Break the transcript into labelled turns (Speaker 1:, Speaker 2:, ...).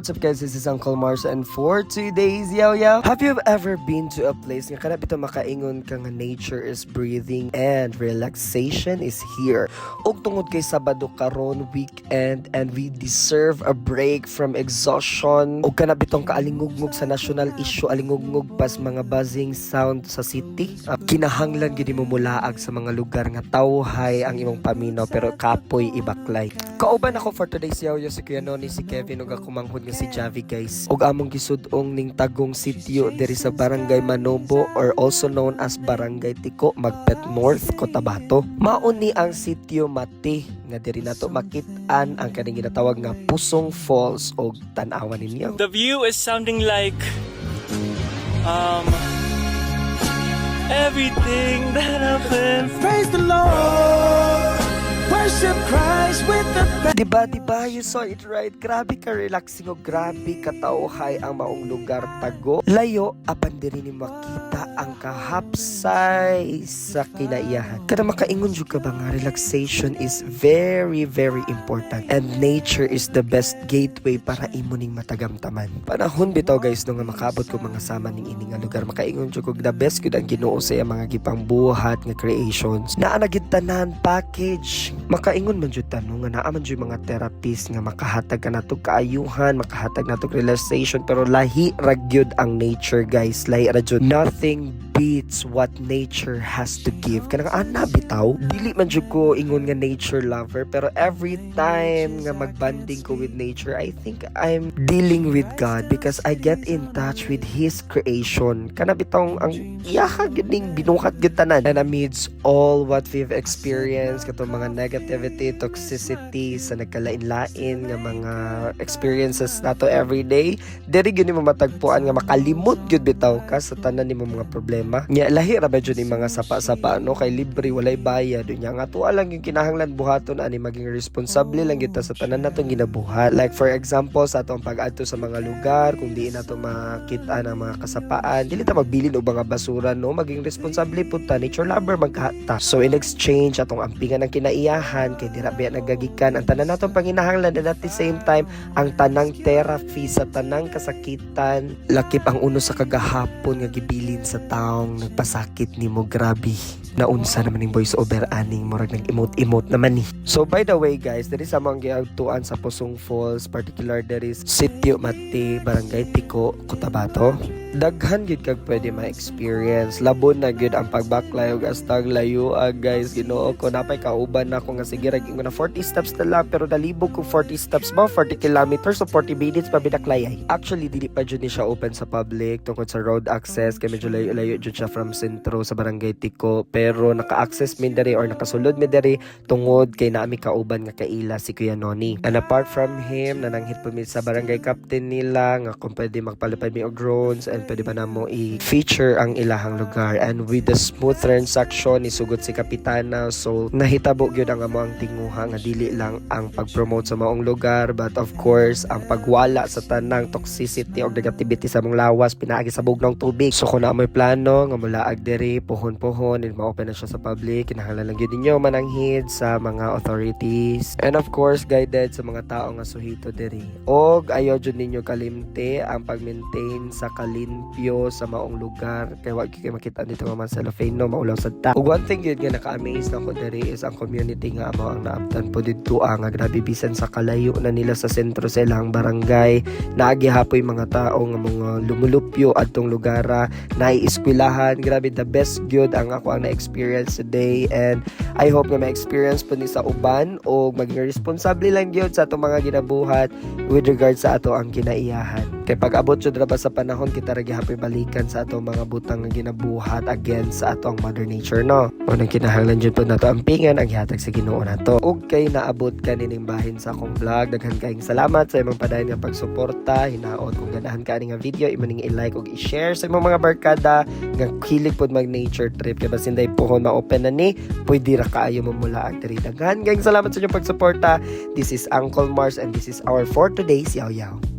Speaker 1: what's up guys? This is Uncle Mars and for today's Yaw Yaw. Have you ever been to a place nga kanap ito makaingon ka nga nature is breathing and relaxation is here? Og tungod kay Sabado karon weekend and we deserve a break from exhaustion. Og kanap itong kaalingugmug sa national issue, alingugmug pas mga buzzing sound sa city. Kinahanglan gid mo mulaag sa mga lugar nga tawhay ang imong paminaw pero kapoy ibaklay. Kauban ako for today's Yaw Yaw si Kuya Noni, si Kevin ug ako manghud nga si Javi guys. Ug among gisud-ong ning tagong sitio diri sa Barangay Manobo or also known as Barangay Tiko, Magpet North, Cotabato. Maun ni ang sitio Mati nga diri nato makit-an ang kaning ginatawag nga Pusong Falls og tan-awan ninyo.
Speaker 2: The view is sounding like everything that happened.
Speaker 3: Praise the Lord, worship Christ with the
Speaker 1: Diba, you saw it right. Grabe ka relaxing o grabe katauhay ang maong lugar tago. Layo, apan diri ni makita ang kahapsay sa kinaiyahan. Kada makaingon jud ka ba nga relaxation is very, very important. And nature is the best gateway para imo ning matagamtaman. Panahon bitaw guys no nga makaabot ko mga sama ning ini nga lugar. Makaingon jud ko the best gud ang Ginoo sa iyang mga gipangbuhat nga creations. Naa na gid tanan package. Makaingon man jud tanong nga naa man jud mga therapist nga makahatag ka natog kaayuhan, makahatag natog relaxation pero lahi ra gyud ang nature guys. Lahi ra jud. Nothing beats what nature has to give. Kanang ana bitaw, dili man jud ko ingon nga nature lover pero every time nga magbanding ko with nature, I think I'm dealing with God because I get in touch with His creation. Kana bitaw ang iyaha gyud ning binuhat gyud tanan. And amidst all what we've experienced katong mga negativity, toxicity sa nagkalain-lain nga mga experiences nato everyday, diri gyud nimo matagpuan nga makalimot gyud bitaw ka sa tanan nimo mga problema. Nya lahi ra ba jud ni mga sapa-sapa no kay libre walay bayad nya nga tuwa lang yung kinahanglan buhaton ani maging responsable lang kita sa tanan natong ginabuhat. Like for example sa atong pag-adto sa mga lugar kung di nato makita ang mga kasapaan, dili ta magbilin og mga basura no, maging responsable pud ta, nature lover magkata. So in exchange atong ampingan ang kinaiyahan kay dira ba nagagikan ang tanan natong panginahanglan and at the same time ang tanang therapy sa tanang kasakitan. Lakip ang uno sa kagahapon nga gibilin sa taong nagpasakit nimo, grabe. Naunsa naman yung voice over aning murag nag-emote-emote naman ni. So by the way guys, there is among giagtuan sa Pusong Falls, particular there is Sitio Mati, Barangay Tiko, Cotabato. Daghan gid kag pwede ma-experience. Labon na gid ang pagbaklay og astag layo guys. Ginoo ko napay kauban na ako nga sige rag na 40 steps na lang pero dalibog ko 40 steps ba 40 kilometers so 40 minutes pa binaklayay. Actually dili pa jud ni siya open sa public tungkol sa road access kay medyo layo jud siya from sentro sa Barangay Tiko pero naka-access mi diri or nakasulod mi diri tungod kay naami kauban nga kaila si Kuya Noni. And apart from him nananghit po mi sa barangay captain nila nga kung pwede magpalipad mi og drones and pwede ba na mo i-feature ang ilahang lugar. And with the smooth transaction isugot si kapitana so nahitabo gyud ang amo ang tinguha nga dili lang ang pag-promote sa maong lugar but of course ang pagwala sa tanang toxicity or negativity sa mong lawas pinaagi sa bugnong tubig. So kung amoy plano nga mulaag diri pohon-pohon and ma-open na siya sa public, kinahanglan lang gyud ninyo mananghid sa mga authorities and of course guided sa mga tao nga suhito diri. Og ayaw jud ninyo kalimte ang pag-maintain sa limpyo sa maong lugar kay wag kay makita dito nga man cellophane no maulaw sad ta. Ug one thing yun nga naka-amaze na ko diri is ang community nga amo ang naabtan po didto nga grabe bisan sa kalayo na nila sa sentro sa ilang barangay naagihapoy mga tao nga mga lumulupyo adtong lugara nai-eskwelahan. Grabe the best gyud ang ako ang na-experience today and I hope nga ma-experience po ni sa uban o maging responsable lang gyud sa atong mga ginabuhat with regards sa ato ang kinaiyahan. Kay pag abot jud ra ba sa panahon kita ra gihapoy balikan sa atong mga butang nga ginabuhat against sa atong mother nature no. Unang kinahanglan jud po nato ampingan ang gihatag sa Ginoo nato. Ug kay naabot ka nining bahin sa akong vlog, daghan kaayong salamat sa imong padayon nga pagsuporta. Hinaot kung ganahan ka ani nga video imo ning i-like ug i-share sa imong mga barkada nga hilig pod mag nature trip kay basin day pohon ma-open na ni pwede ra kaayo mo mula ang diri. Daghan kaayong salamat sa inyong pagsuporta. This is Uncle Mars and this is our for today's Yaw Yaw.